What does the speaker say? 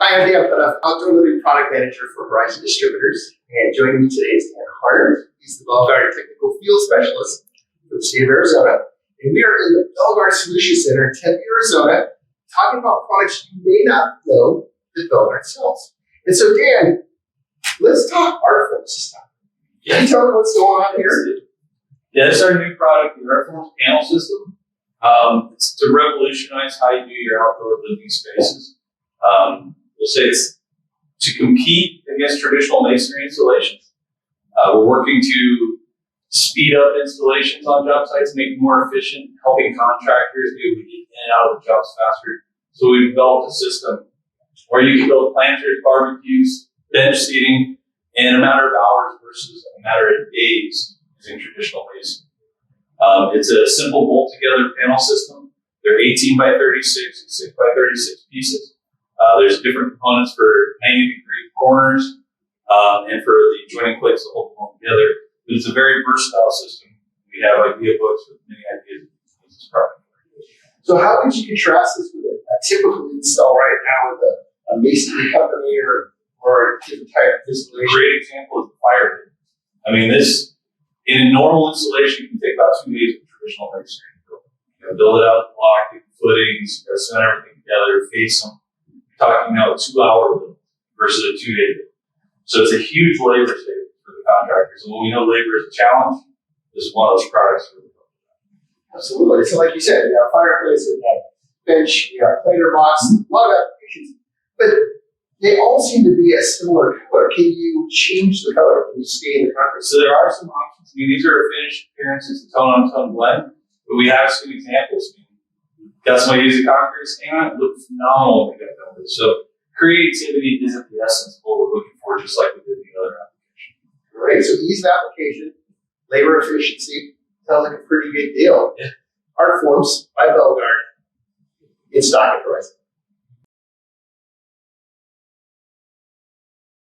Hi, I'm Dan Puttoff, Outdoor Living Product Manager for Horizon Distributors, and joining me today is Dan Harner. He's the Belgard Technical Field Specialist for the state of Arizona, and we are in the Belgard Solution Center in Tempe, Arizona, talking about products you may not know that Belgard sells. And so, Dan, let's talk Artforms System. Can you tell me what's going on here? Yeah, this is our new product, the Artforms Panel System. It's to revolutionize how you do your outdoor living spaces. We'll say it's to compete against traditional masonry installations. We're working to speed up installations on job sites, make them more efficient, helping contractors be able to get in and out of the jobs faster. So we've developed a system where you can build planters, barbecues, bench seating in a matter of hours versus a matter of days using traditional masonry. It's a simple bolt together panel system. They're 18 by 36 and 6 by 36 pieces. There's different components for 90-degree corners and for the joining plates to hold them all together. But it's a very versatile system. We have idea books with many ideas of this product. So how would you contrast this with a typical install right now with a masonry company or a different type of installation? A great example is the fire pit. I mean, this, in a normal installation, can take about 2 days with traditional masonry. Build it out, block, get the footings, cement everything together, face them. Talking now a 2-hour build versus a 2-day build. So it's a huge labor savings for the contractors. And when we know labor is a challenge, this is one of those products. Absolutely. So like you said, you have fireplace, you have bench, you have planer box, a lot of applications. But they all seem to be a similar color. Can you change the color? Can you stay in the concrete? So there are some options. I mean, these are finished appearances, a tone-on-tone blend. But we have some examples. Got somebody use a concrete stain on it, looked phenomenal when we got done with it. So creativity isn't the essence of what we're looking for, just like we did in the other application. Great. So ease of application, labor efficiency, sounds like a pretty big deal. Yeah. Artforms by Belgard in stock at Horizon.